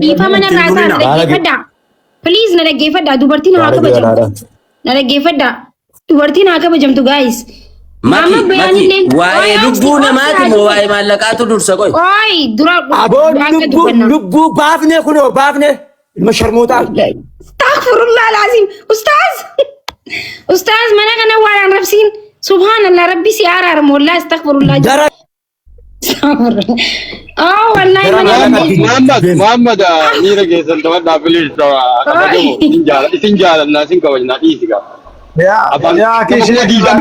dhiifama narraa please na dhaggeeffadhaa dubartiin haa kabajamtu na dhaggeeffadhaa dubartiin haa kabajamtu guys mama bayanillee waa'ee lubbuu namaati moo waa'ee maallaqaatu dursa qoy oy dura lubbuu baafne kunoo baafne masharmuuta astaghfirullah alazim ustaz mana kana waan rabsiin subhanallah rabbi si araar molla astaghfirullah oh wallahi Muhammad ni rage san da wannan please da isin jala na sin kawai na disiga ya ke shi di dan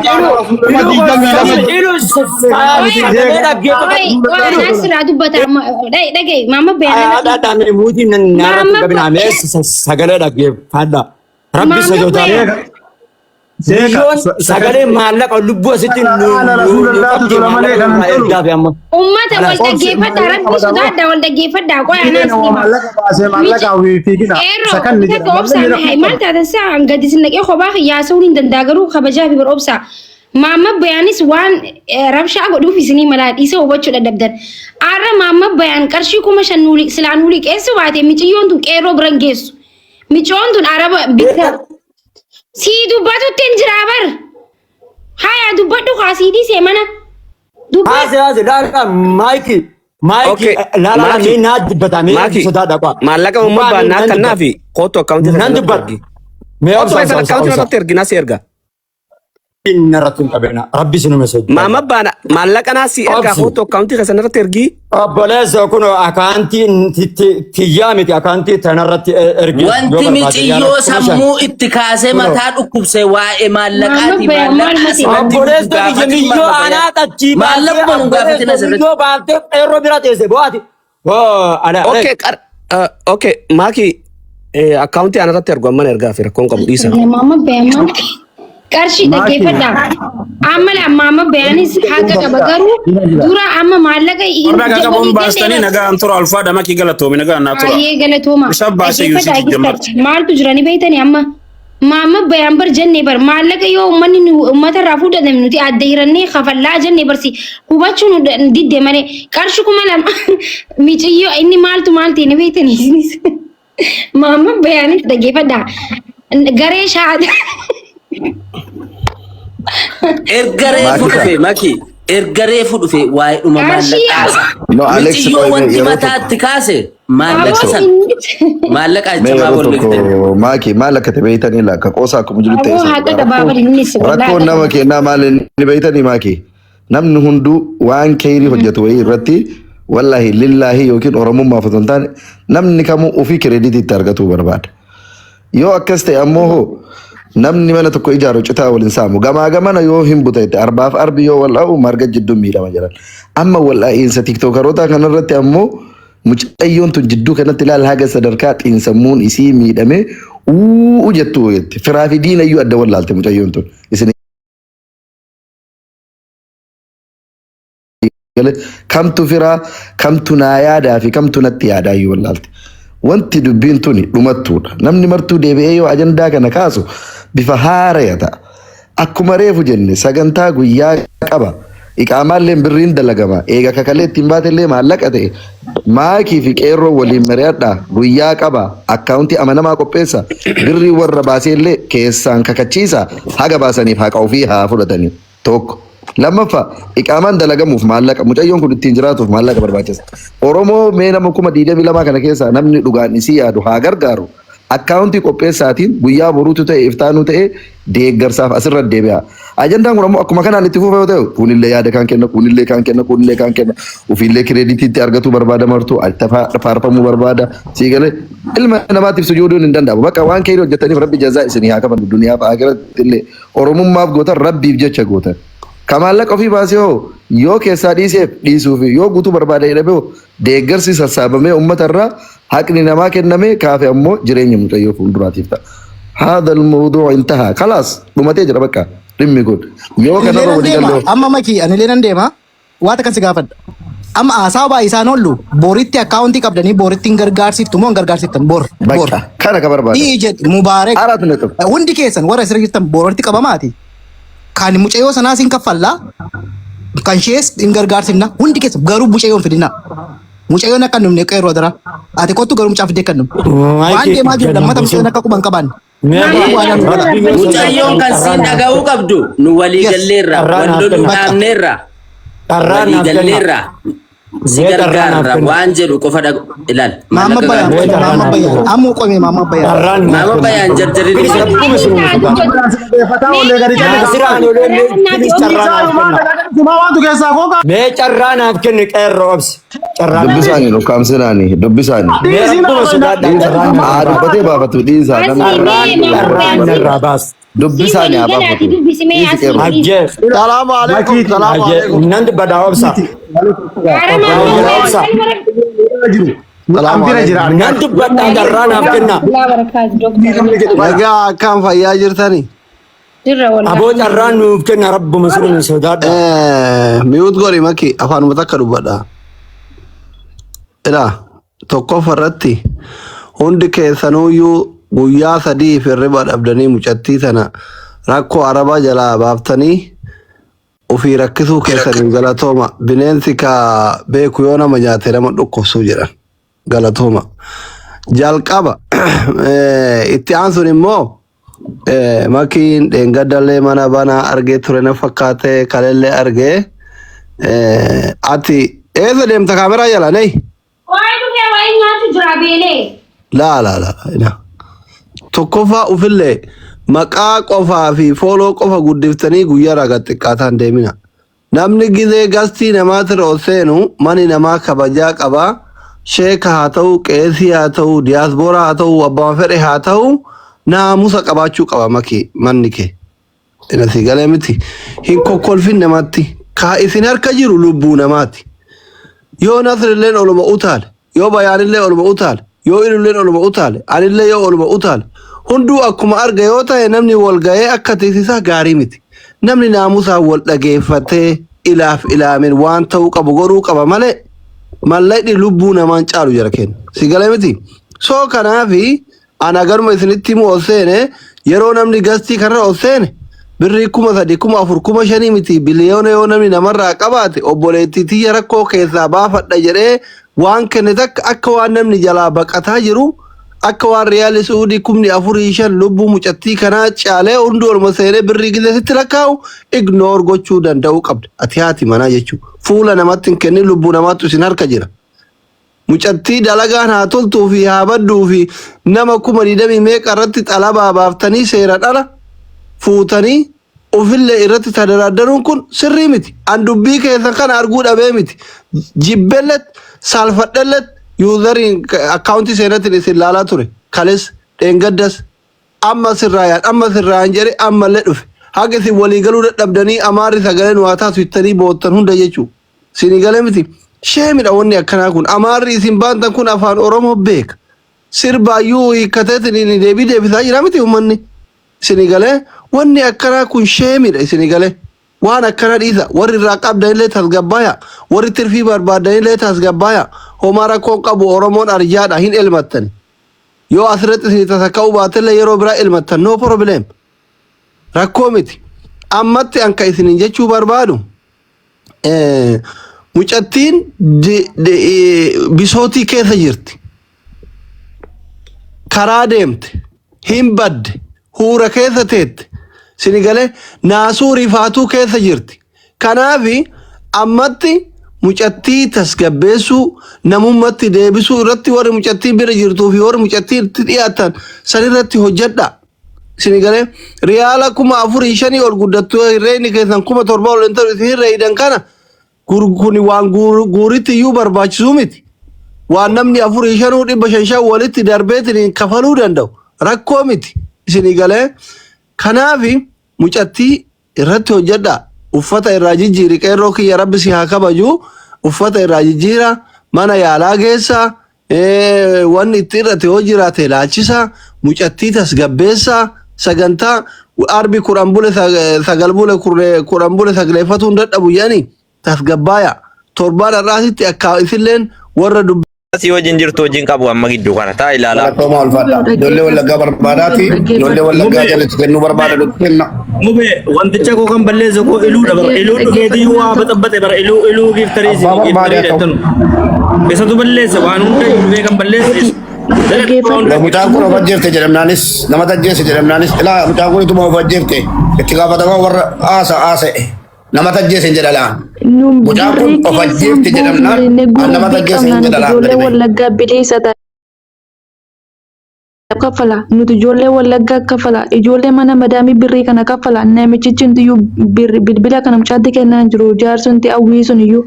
nasra dubbata dai mama bayana da ne mudi nan na gabina me sagale da ge fada rabbi sajota sagale maallaq lubbu asitti ummata wal dhaggeeffadha rabbi sodaadha wal dhaggeeffadha qoy anas mallaqa wi fiigina sakan ni maal taatan saa gadi sinaqee kophaa xiyyaasauu hin dandaagaruu kabajaa fi barobsa maama bayaanis waan rabshaa godhuuf isinii malaa dhiisa hubachuu dadhabdan arra maama bayaan qarshii 5,000 silaanuu liqeessu baate miciyyoon tun qeerroo biran geessu micoon tun araba bitta si dubbatu tenjirabar haya dubbadhu khasidi se mana dubbatu da maiki la ni na dubbata me soda da kwa mallaqa umma ba na kanafi qoto account nan dubbati me account na tergina serga innaratun qabena rabbi sunu mesaj mama bana mallaqa na si erga qoto account ka sanara tergi abbalesa kuno akanti tiyamiti akanti tanarati ergi wanti miciyo sammu ittikaase mata dhukkubse waa'e maallaqati abbalesa biyyo ana qachi maallaqan gaafatina sirri yo baalte erro biratese boati ala okay maki account anarati ergo man erga fira kon qabu isa mama bayman qarshi dhaggeeffadha amala mama bayanis haqa qaba garuu dura amma maallaqa naga qabon baastani naga antoro alfa dama ki galatoomi naga naatoro ayee galatooma shabbaashe yusuf jammat maaltu jirani beeytani amma mama bayan bar jenne bar maallaqa yoo ummanni ummata irraa fuudhatan nuti adda hirannee kafallaa jenne barsi hubachuun didde malee qarshi 2,000 miciyyo inni maalti ni beeytani mama bayanis dhaggeeffadha garee shaada ergaree fuudhufe waa'ee dhuma maallaqaasa no Alex yoo wanti mataatti kaase maallaqa jamaa bollekte maaki maallaqa te beeytanii la ka qoosaa akkuma jiru ta'e rakkoon nama kennaa maal ni beeytanii maaki namni hunduu waan kayrii hojjetu wayii irratti wallahi lillahi yookiin oromummaa foton taane namni kamuu ofii kireeditii itti argatuu barbaada yoo akkas ta'e ammoo namni mana tokko ijaaru citaa waliin saamu gamaa gamana yoo hin butaite arbaaf arbi yoo wal'aa'u marga jidduu miidhama jiran amma wal'aa'iinsa tiktookaroota kanarratti ammoo mucayyoon tun jidduu kanatti ilaal haga sadarkaa xiinsammuun isii miidhame jettu jette firaa fi diina iyyuu adda wallaalte mucayyoon tun isin kamtu firaa kamtu naa yaadaa fi kamtu natti yaadaa iyyuu wallaalte wanti dubbiin tuni dhumattuudha namni martuu deebi'ee yoo ajandaa kana kaasu bifa haarayata akkuma reefu jenne sagantaa guyyaa qaba iqaamaallee birriin dalagama eega kakalee ittiin baatellee maallaqa ta'e maakii fi qeerroo waliin mari'adhaa guyyaa qaba akkaawuntii amanamaa qopheessa birrii warra baaseellee keessaan kakachiisa haga baasaniif haqa ofii haa fudhatanii tokko lammaffaa iqaamaan dalagamuuf maallaqa mucayyoon kun ittiin jiraatuuf maallaqa barbaachisa oromoo mee nama 22 kana keessa namni dhugaan isii yaadu haa gargaaru akkaawuntii qopheessaatiin guyyaa boruutu ta'e iftaanuu ta'e deeggarsaaf asirra deebi'a ajandaan kun ammoo akkuma kanaan itti fufa yoo ta'u kunillee yaada kan kenna kunillee kan kenna ofiillee kireeditiitti argatuu barbaada martuu faarfamuu barbaada siigalee ilma namaatiif sujuuduun hin danda'amu bakka waan kayrii hojjetaniif rabbi jazaa isinii haa qaban duniyaaf aakiratti illee oromummaaf gootan rabbiif jecha gootan kamaallaqa ofii baasee yoo keessaa dhiiseef dhiisuuf yoo guutuu barbaada jedhamee deeggarsi sassaabamee uummatarraa haqni namaa kennamee kaafe ammoo jireenya mucayyoo fuulduraatiif ta'a. هذا الموضوع انتهى خلاص dhumatee jira bakka dhimmi kun yoo kana wali gallo amma maki ani leen deema waata kan si gaafadha amma asaaba isaan ollu boritti accounti qabdanii boritti gargaarsiftu moo gargaarsiftan bor kana ka barbaada ije mubarak hundi keessan warra sirriitan boritti qabamaati kan mucayyoo sanaa sin kaffalla kan shees in gargaarsifna hundi keessan garuu mucayyoon fidina Mucayyoon akka numne qeerroo dara. Ati kottu garuu mucaa fidee kannum. Waan deemaa jiru lammata mucayyoon akka quban qaban. Mucayyoon kan siin dhaga'uu qabdu nu walii galleerra wal loluu dhaabneerra walii galleerra si gargaarra waan jedhu qofa ilaal. Mama Bayan ammoo qome Mama Bayan. Mama Bayan jarjarin mee carraa naaf kenni qeerroo obsi. Dubbisaanii dhukkaamsinaanii dubbisaanii. Dubbatee baafatu dhiisaa irraa baas. Dubbisaanii haa baafatu. Salaamu alaikum. Nan dubbadaa obsa. Nan dubbadhaa carraa naaf kenna. Nagaa akkam fayyaa jirtanii? Aboo carraa nuuf kenna rabbuma sun sodaadha. Mi'uut godhi maki afaanuma takka dubbadha. Ila tokkoffaa irratti hundi keessanuyyuu guyyaa sadii hirriba dhabdanii mucattii sana rakkoo arabaa jalaa baaftanii ofii rakkisuu keessaniin galatooma. Bineensi ka beeku yoo nama nyaate nama dhukkubsuu jedhan galatooma. Jalqaba itti aansuun immoo makiin dheengaddallee mana banaa argee ture na fakkaate kalellee argee ati eessa deemta kaameraa jala nee? La. Tokkoffaa ufillee maqaa qofaa fi fooloo qofa guddiftanii guyyaa ragaa xiqqaataan deemina. Namni gizee gastii namaatti seenu mani namaa kabajaa qaba. Sheeka haa ta'u, qeesii haa ta'u, diyaasbooraa haa ta'u, abbaa fedhe haa ta'u naamusa qabaachuu qaba manni kee. Inasi galee miti. Hin kokkolfin namatti. Kaa isin harka jiru lubbuu namaati. Yoo Nasrilleen oluma utaale, yoo Bayaanillee oluma utaale, yoo Ilulleen oluma utaale, anillee yoo oluma utaale. Hunduu akkuma arga yoo ta'e namni wal ga'ee akka teessisaa gaarii miti. Namni naamusaa wal dhageeffatee ilaaf ilaamin waan ta'uu qabu godhuu qaba malee mallayni lubbuu namaan caalu jara kenna. Si galee miti. Soo kanaafi ana garuma isinitti himu ol seene yeroo namni gastii kanarra ol seene birrii 3,000, 4,000, 5,000 miti biliyoona yoo namni namarraa qabaate obboleettii tiyya rakkoo keessaa baafadha jedhee waan kenne takka akka waan namni jalaa baqataa jiru akka waan riyaali suudii 4,000 lubbuu mucattii kanaa caalee hundi olma seenee birrii gizeesitti lakkaa'u ignoor gochuu danda'uu qabda. Ati haati manaa jechuudha. Fuula namatti hin kennin lubbuu namaatti isin harka jira. Mucattii dalagaan haa toltuu fi haa badduu fi nama 20,000 meeqa irratti xalabaa baaftanii seera dhala fuutanii ofillee irratti tadaraaddaruun kun sirrii miti. An dubbii keessan kana arguu dhabee miti. Jibbellet saalfadhellet yuuzariin akkaawuntii seenatiin isin laalaa ture. Kales dheengaddas amma sirraayaan jedhe ammallee dhufe. Haga isin waliigaluu dadhabdanii amaarri sagalee nu haa taatu ittanii boottan hunda jechuudha. Isin galee miti. Sheemidha wanni akkanaa kun amaarri isin baantan kun afaan Oromoo beeka. Sirbaayyuu hiikkateetiin deebisaa jira miti uummanni. Isin galee wanni akkanaa kun sheemidha isin galee. Waan akkana dhiisa warri irraa qabdanillee tasgabbaaya warri tirfii barbaadanillee tasgabbaaya homaa rakkoon qabu Oromoon arjaadha hin elmattani. Yoo asirratti isin tasakka'uu baatellee yeroo biraa elmattan no problem. Rakkoo miti. Ammatti anka isinin jechuu barbaadu mucattiin bisootii keessa jirti. Karaa deemte hin badde huura keessa teette. Sinigalee naasuu rifaatuu keessa jirti. Kanaafi ammatti mucattii tasgabbeessuu namummatti deebisuu irratti warri mucattii bira jirtuu fi warri mucattii itti dhiyaatan sanirratti hojjedha. Sinigalee riyaala 4,000 ol guddattuu hirreeyni keessan 7,000 ol ta'u isin hirreeydan kana kuni waan guuritti iyyuu barbaachisuu miti. Waan namni 4,500 500 walitti darbeetiin kafaluu danda'u rakkoo miti. Sinigalee kanaafi mucattii irratti hojjedha. Uffata irraa jijjiiri qeerroo kiyya rabbi si haa kabaju. Uffata irraa jijjiira mana yaalaa geessa wanni itti irratti hoo jiraate laachisa mucattii tasgabbeessa sagantaa arbi 10 bule 9 bule 10 bule sagleeffatuun dadhabu jedhanii tasgabbaaya. Torbaan irraasitti akka isilleen warra si wajjin jirtu wajjin qabu amma gidduu kana taa ilaala. Toma ulfaadha. Ijoollee wallaggaa barbaadaati. Ijoollee wallaggaa jalatti kennuu barbaada nutti kenna. Mube wanticha koo kan balleessa koo iluu dabar iluu dhugeetii waa baxabbate bara iluu giftarii si giftarii dheettanu. Isatu balleessa waan hunda dhufee kan balleesses. Mucaan kun of ajjeefte jedhamnaanis nama tajjeesse jedhamnaanis ilaa mucaan kun ituma of ajjeefte itti gaafatamaa warra haasa'e nama tajjeesse jedha laan. Mucaan kun of ajjeefte jedhamnaan nama tajjeesse jedha laan. Kafala nuti ijoollee wallaggaa kafala ijoollee mana madaamii birrii kana kafala namichichi iyyuu bilbila kana mucaatti kennaa jiru jaarsunti hawwii sun iyyuu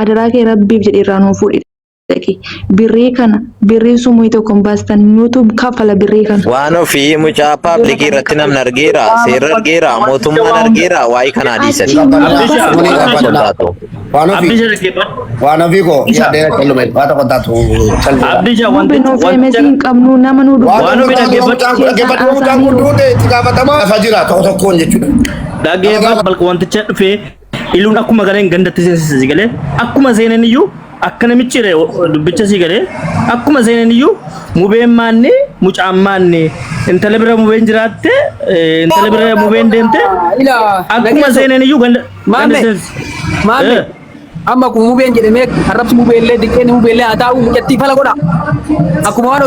adaraa kee rabbiif jedhee irraa nuu fuudhe birrii kana birrii sumuu tokko baastan nutu kafala birrii kana. Waan ofii mucaa paablikii irratti namni argeera seera argeera mootummaan argeera waa'ee kanaa dhiisan. Waan ofii koo yaaddeera qallume waa tokko taatu. Abdija wanti hin qabnu nama nu waan ofii dhaggeeffatu mucaan kun duute itti gaafatamaa lafa jira tokko tokkoon jechuudha. Dhaggeeffatu wanticha dhufee iluun akkuma gareen gandatti seensisaa galee akkuma seenan iyyuu akka namichi dubbicha si galee akkuma seenan iyyuu mubeen maanne mucaan maanne intala bira mubeen jiraatte intala bira mubeen deemte akkuma seenan iyyuu ganda maame amma kun mubeen jedhamee harrabsi mubeellee diqqeen mubeellee haa taa'u mucattii fala godha akkuma waan